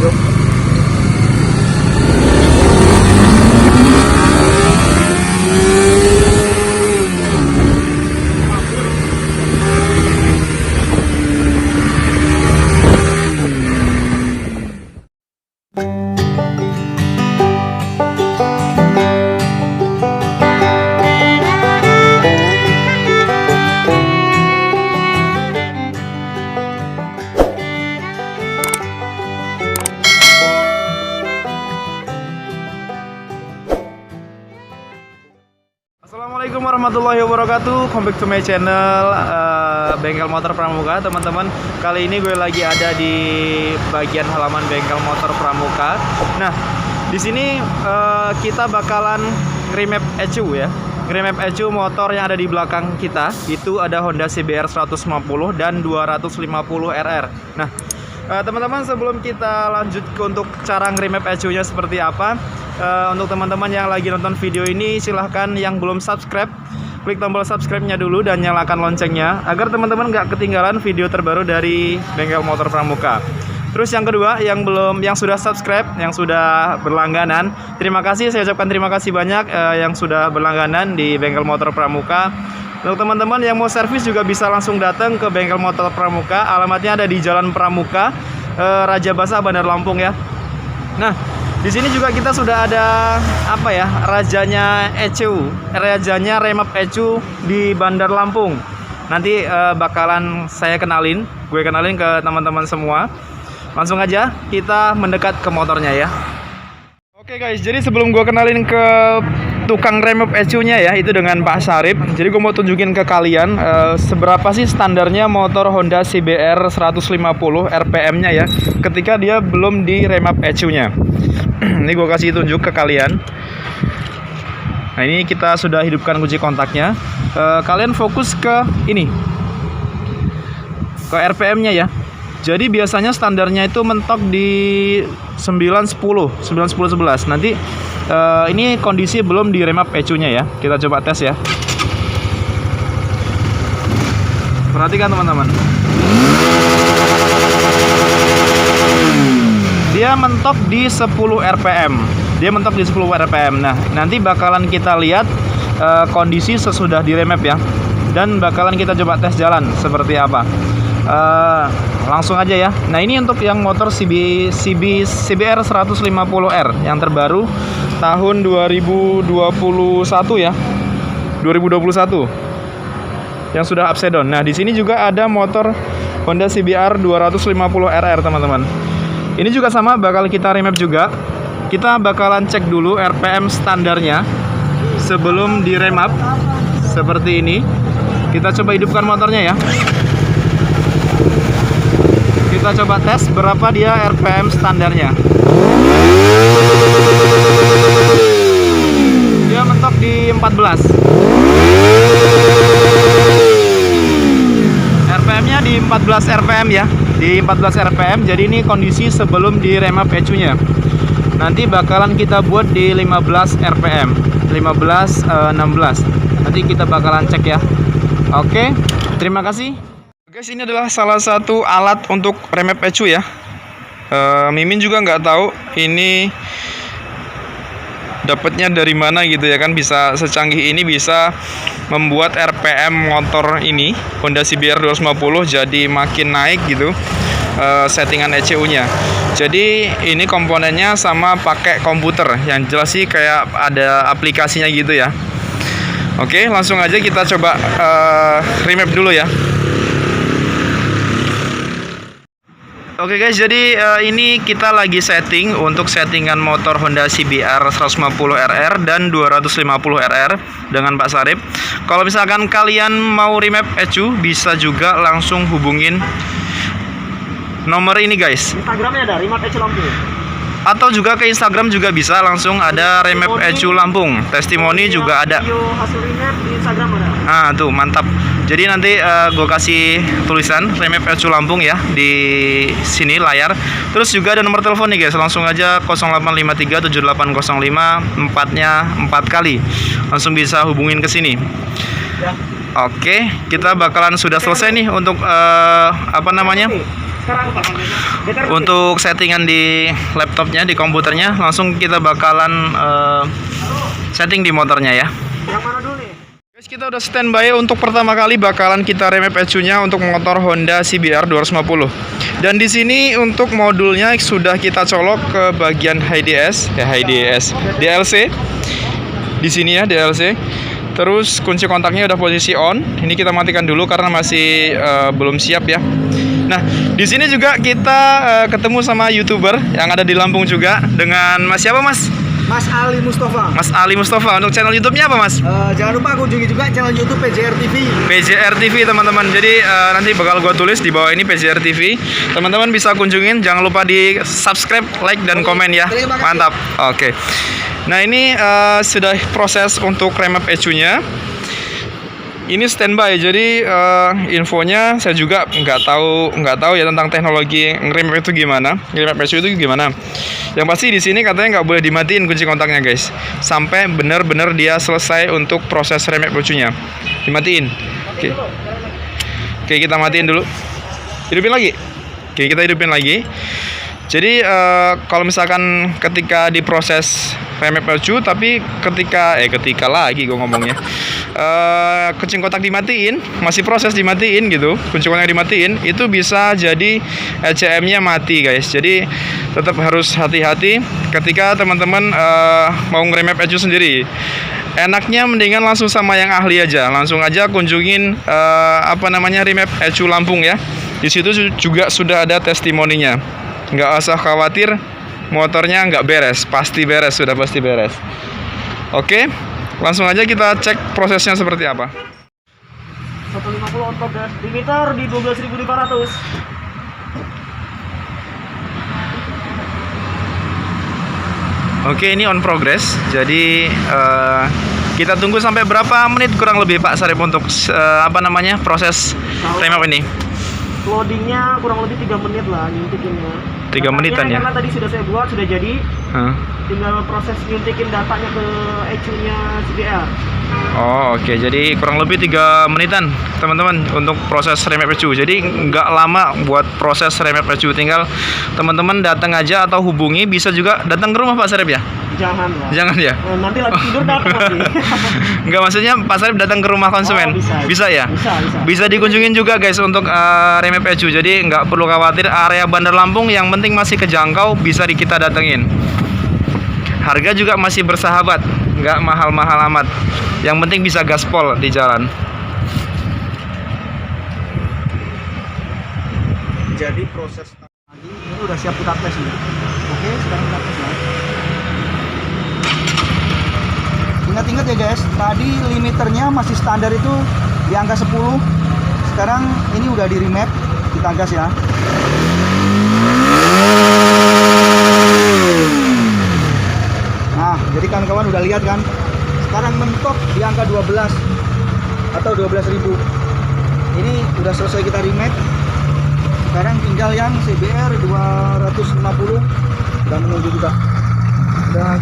Yuk. Assalamualaikum warahmatullahi wabarakatuh. Come back to my channel Bengkel Motor Pramuka, teman-teman. Kali ini gue lagi ada di bagian halaman Bengkel Motor Pramuka. Nah, di sini kita bakalan remap ECU ya. Remap ECU motor yang ada di belakang kita. Itu ada Honda CBR 150 dan 250 RR. Nah, teman-teman, sebelum kita lanjut untuk cara nge-remap ECU-nya seperti apa, untuk teman-teman yang lagi nonton video ini, silahkan yang belum subscribe, klik tombol subscribe-nya dulu dan nyalakan loncengnya agar teman-teman nggak ketinggalan video terbaru dari Bengkel Motor Pramuka. Terus yang kedua, yang sudah subscribe, yang sudah berlangganan, terima kasih, saya ucapkan terima kasih banyak yang sudah berlangganan di Bengkel Motor Pramuka. Untuk teman-teman yang mau servis juga bisa langsung datang ke Bengkel Motor Pramuka. Alamatnya ada di Jalan Pramuka, Raja Basah, Bandar Lampung ya. Nah, di sini juga kita sudah ada apa ya, rajanya ECU, rajanya remap ECU di Bandar Lampung. Nanti bakalan saya kenalin, gue kenalin ke teman-teman semua. Langsung aja kita mendekat ke motornya ya. Oke guys, jadi sebelum gue kenalin ke tukang remap ECU-nya ya, itu dengan Pak Syarif. Jadi gue mau tunjukin ke kalian seberapa sih standarnya motor Honda CBR 150 RPM-nya ya, ketika dia belum di remap ECU-nya. Ini gue kasih tunjuk ke kalian. Nah, ini kita sudah hidupkan kunci kontaknya. Kalian fokus ke ini, ke RPM-nya ya. Jadi biasanya standarnya itu mentok di 910, 11. Nanti ini kondisi belum di remap ECU-nya ya. Kita coba tes ya. Perhatikan teman-teman. Dia mentok di 10 RPM. Dia mentok di 10 RPM. Nah, nanti bakalan kita lihat kondisi sesudah di remap ya. Dan bakalan kita coba tes jalan seperti apa. Langsung aja ya. Nah, ini untuk yang motor CBR 150R yang terbaru tahun 2021 ya. 2021. Yang sudah upside down. Nah, di sini juga ada motor Honda CBR 250 RR, teman-teman. Ini juga sama, bakal kita remap juga. Kita bakalan cek dulu RPM standarnya sebelum di remap. Seperti ini. Kita coba hidupkan motornya ya. Kita coba tes berapa dia RPM standarnya. Dia mentok di 14. RPM-nya di 14 RPM ya. Di 14 RPM. Jadi ini kondisi sebelum di remap ECU-nya. Nanti bakalan kita buat di 15 RPM. 15 16. Nanti kita bakalan cek ya. Oke, terima kasih. Guys, ini adalah salah satu alat untuk remap ECU ya. Mimin juga nggak tahu ini dapatnya dari mana gitu ya kan, bisa secanggih ini, bisa membuat RPM motor ini Honda CBR 250 jadi makin naik gitu settingan ECU-nya. Jadi ini komponennya sama pakai komputer, yang jelas sih kayak ada aplikasinya gitu ya. Oke, langsung aja kita coba remap dulu ya. Oke guys, jadi ini kita lagi setting untuk settingan motor Honda CBR 150 RR dan 250 RR dengan Pak Syarif. Kalau misalkan kalian mau remap ECU, bisa juga langsung hubungin nomor ini guys. Instagramnya ada remap ECU Lampung. Atau juga ke Instagram juga bisa, langsung ada remap ECU Lampung. Testimoni juga ada. Video hasil remap di Instagram ada. Ah tuh mantap. Jadi nanti gue kasih tulisan remap ECU Lampung ya di sini layar. Terus juga ada nomor telepon nih guys, langsung aja 08537805 4-nya 4 kali. Langsung bisa hubungin ke sini. Ya. Oke, kita bakalan sudah selesai nih untuk apa namanya? Sekarang apa namanya? Better Untuk settingan di laptopnya, di komputernya, langsung kita bakalan setting di motornya ya. yang mana dulu nih? Guys, kita udah standby untuk pertama kali bakalan kita remap ECU-nya untuk motor Honda CBR 250. Dan di sini untuk modulnya sudah kita colok ke bagian DLC. Di sini ya DLC. Terus kunci kontaknya udah posisi on. Ini kita matikan dulu karena masih belum siap ya. Nah, di sini juga kita ketemu sama YouTuber yang ada di Lampung juga dengan Mas siapa, Mas? Mas Ali Mustafa. Mas Ali Mustafa. Untuk channel YouTube-nya apa, Mas? Jangan lupa kunjungi juga channel YouTube PJR TV. PJR TV teman-teman. Jadi nanti bakal gue tulis di bawah ini PJR TV. Teman-teman bisa kunjungin. Jangan lupa di subscribe, like dan komen ya. Terima kasih. Mantap. Oke. Nah ini sudah proses untuk remap ECU-nya. Ini standby. Jadi infonya saya juga nggak tahu ya tentang teknologi remap itu gimana. Remap ECU itu gimana. Yang pasti di sini katanya nggak boleh dimatiin kunci kontaknya guys. Sampai benar-benar dia selesai untuk proses remap ECU-nya. Dimatiin. Oke. Oke, kita matiin dulu. Hidupin lagi. Oke, kita hidupin lagi. Jadi kalau misalkan ketika diproses remap ECU, tapi ketika lagi gue ngomongnya kunci kontak dimatiin, masih proses dimatiin gitu, kunci kontak dimatiin, itu bisa jadi ECM-nya mati guys. Jadi tetap harus hati-hati ketika teman-teman mau ngeremap ECU sendiri. Enaknya mendingan langsung sama yang ahli aja, langsung aja kunjungin remap ECU Lampung ya. Di situ juga sudah ada testimoninya. Nggak usah khawatir motornya nggak beres, pasti beres, sudah pasti beres. Oke, langsung aja kita cek prosesnya seperti apa. 150 on progress. Limiter di 12.500. Oke, ini on progress. Jadi kita tunggu sampai berapa menit kurang lebih Pak Sarip untuk proses remap ini? Loadingnya kurang lebih 3 menit lah nyuntikinnya. 3 menitan ya? Karena tadi sudah saya buat, sudah jadi. Tinggal proses nyuntikin datanya ke ECU-nya CBR. Oh oke, jadi kurang lebih 3 menitan teman-teman untuk proses remap ECU. Jadi nggak lama buat proses remap ECU. Tinggal teman-teman datang aja atau hubungi, bisa juga datang ke rumah Pak Sarip ya? Jangan lah. Jangan ya? Nanti lagi tidur datang lagi. Enggak, maksudnya Pak Sarip datang ke rumah konsumen. Oh, bisa ya? Bisa. Bisa dikunjungin juga guys untuk remap ECU. Jadi nggak perlu khawatir, area Bandar Lampung yang penting masih kejangkau, bisa kita datengin. Harga juga masih bersahabat, nggak mahal-mahal amat. Yang penting bisa gaspol di jalan. Jadi proses tadi ini udah siap kita tes nih. Oke, sekarang kita tes ya. Ingat-ingat ya guys, tadi limiternya masih standar itu di angka 10. Sekarang ini udah di remap, kita gas ya. Nah, jadi kawan-kawan udah lihat kan? Sekarang mentok di angka 12 atau 12.000. Ini udah selesai kita remap. Sekarang tinggal yang CBR 250 udah menunggu juga. Udah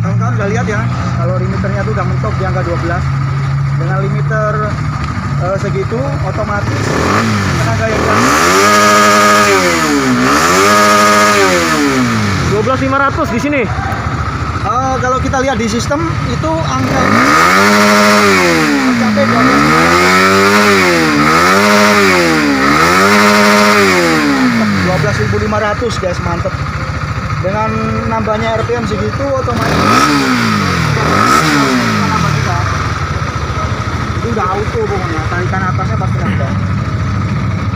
kawan-kawan udah lihat ya, kalau limiternya tuh udah mentok di angka 12. Dengan limiter segitu otomatis tenaga yang 12.500 di sini. Kalau kita lihat di sistem itu angka mencapai 12.500 guys, mantep. Dengan nambahnya RPM segitu otomatis nambah kita. Itu udah auto pokoknya, tarikan atasnya pasti nambah.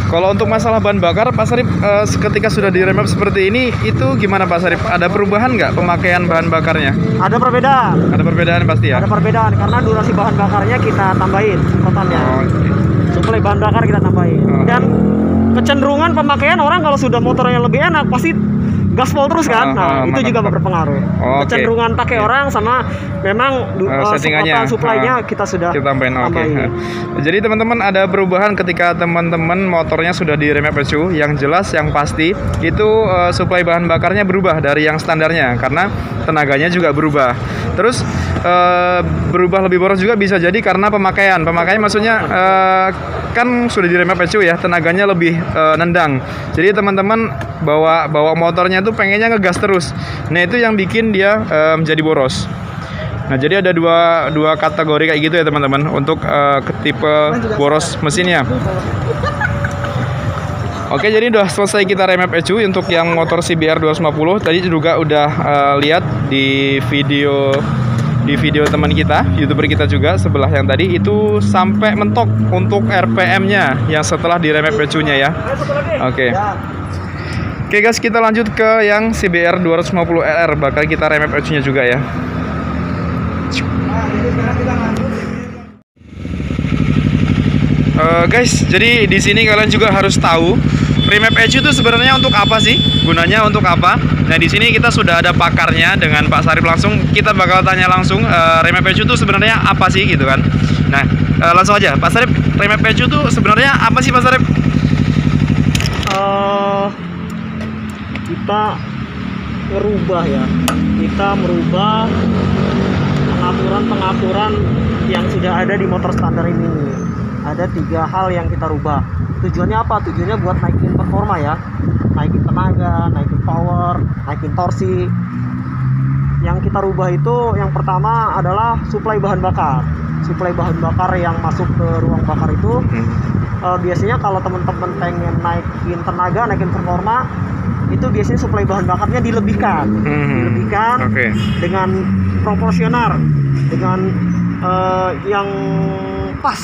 Kalau untuk masalah bahan bakar, Pak Sarip ketika sudah di remap seperti ini, itu gimana Pak Sarip? Ada perubahan nggak pemakaian bahan bakarnya? Ada perbedaan. Ada perbedaan pasti ya? Ada perbedaan karena durasi bahan bakarnya kita tambahin totalnya. Suplai bahan bakar kita tambahin. Dan kecenderungan pemakaian orang kalau sudah motornya lebih enak pasti gaspol terus kan. Nah, itu juga berpengaruh. Kecenderungan pakai orang sama memang settingannya, suplainya kita sudah tambahin. Jadi teman-teman ada perubahan ketika teman-teman motornya sudah di remap ECU. Yang jelas yang pasti itu suplai bahan bakarnya berubah dari yang standarnya karena tenaganya juga berubah. Terus berubah lebih boros juga bisa jadi karena pemakaian. Pemakaian maksudnya kan sudah di remap ECU ya, tenaganya lebih nendang. Jadi teman-teman bawa motornya tuh pengennya ngegas terus. Nah itu yang bikin dia menjadi boros. Nah jadi ada dua kategori kayak gitu ya teman-teman untuk tipe boros mesinnya. Oke, jadi udah selesai kita remap ECU untuk yang motor CBR 250. Tadi juga udah lihat di video teman kita, YouTuber kita juga sebelah yang tadi itu sampai mentok untuk RPM-nya yang setelah di remap ECU-nya ya. Oke. Oke guys, kita lanjut ke yang CBR 250RR, bakal kita remap ECU-nya juga ya. Guys, jadi di sini kalian juga harus tahu remap ECU itu sebenarnya untuk apa sih? Gunanya untuk apa? Nah, di sini kita sudah ada pakarnya dengan Pak Sarip langsung. Kita bakal tanya langsung remap ECU itu sebenarnya apa sih gitu kan. Nah, langsung aja Pak Sarip, remap ECU itu sebenarnya apa sih Pak Sarip? Kita merubah ya. Kita merubah pengaturan yang sudah ada di motor standar ini. Ada 3 hal yang kita rubah. Tujuannya apa? Tujuannya buat naikin performa ya, naikin tenaga, naikin power, naikin torsi. Yang kita rubah itu yang pertama adalah suplai bahan bakar. Suplai bahan bakar yang masuk ke ruang bakar itu biasanya kalau teman-teman pengen naikin tenaga, naikin performa, itu biasanya suplai bahan bakarnya dilebihkan, dengan proporsional, dengan yang pas,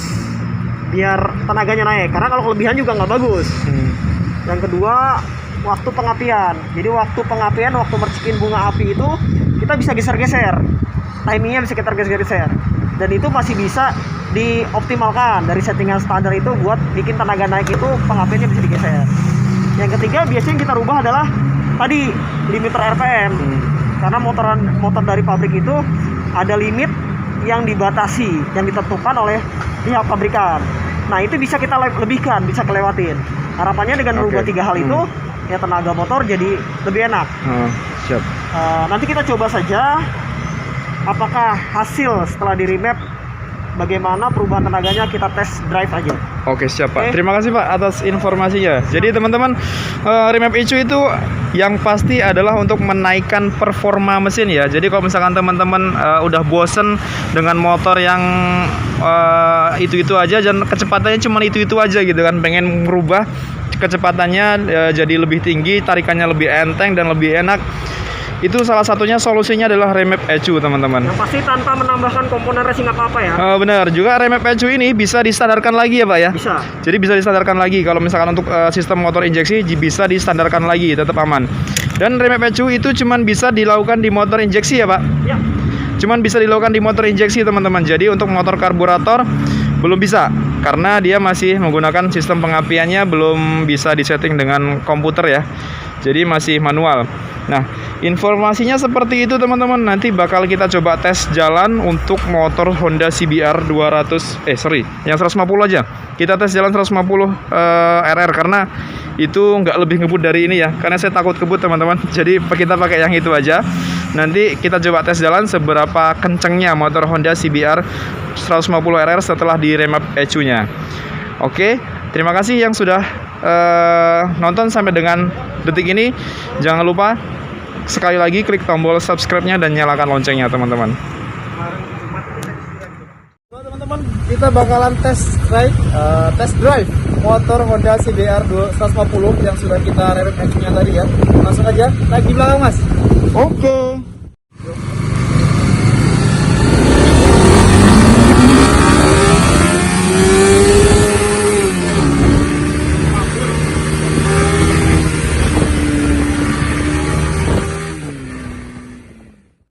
biar tenaganya naik. Karena kalau kelebihan juga nggak bagus. Yang kedua, waktu pengapian. Jadi waktu pengapian, waktu mercikin bunga api itu kita bisa geser-geser, timingnya bisa kita geser-geser, dan itu masih bisa dioptimalkan dari settingan standar itu buat bikin tenaga naik itu pengapiannya bisa digeser. Yang ketiga, biasanya yang kita rubah adalah tadi limiter RPM. Karena motor dari pabrik itu ada limit yang dibatasi, yang ditentukan oleh pihak pabrikan. Nah itu bisa kita lebihkan, bisa kelewatin. Harapannya dengan merubah 3 hal itu, ya tenaga motor jadi lebih enak. Siap. Nanti kita coba saja apakah hasil setelah di remap, bagaimana perubahan tenaganya, kita test drive aja. Oke, siap Pak. Terima kasih Pak atas informasinya. Jadi teman-teman, remap ECU itu yang pasti adalah untuk menaikkan performa mesin ya. Jadi kalau misalkan teman-teman udah bosen dengan motor yang itu-itu aja dan kecepatannya cuma itu-itu aja gitu kan, pengen merubah kecepatannya jadi lebih tinggi, tarikannya lebih enteng dan lebih enak, itu salah satunya solusinya adalah remap ECU teman-teman. Yang pasti tanpa menambahkan komponen racing apa-apa ya. Benar, juga remap ECU ini bisa distandarkan lagi ya Pak ya? Bisa. Jadi bisa distandarkan lagi. Kalau misalkan untuk sistem motor injeksi bisa distandarkan lagi, tetap aman. Dan remap ECU itu cuman bisa dilakukan di motor injeksi ya Pak? Ya. Cuman bisa dilakukan di motor injeksi teman-teman. Jadi untuk motor karburator belum bisa, karena dia masih menggunakan sistem pengapiannya belum bisa disetting dengan komputer ya. Jadi masih manual. Nah, informasinya seperti itu teman-teman. Nanti bakal kita coba tes jalan untuk motor Honda CBR 150 aja. Kita tes jalan 150 RR karena itu nggak lebih ngebut dari ini ya. Karena saya takut kebut teman-teman. Jadi kita pakai yang itu aja. Nanti kita coba tes jalan seberapa kencengnya motor Honda CBR 150 RR setelah di remap ECU-nya. Oke, terima kasih yang sudah nonton sampai dengan detik ini. Jangan lupa sekali lagi klik tombol subscribe-nya dan nyalakan loncengnya teman-teman. Teman-teman, kita bakalan test drive motor Honda CBR 150 yang sudah kita remap ECU-nya tadi ya. Langsung aja naik di belakang Mas. Oke.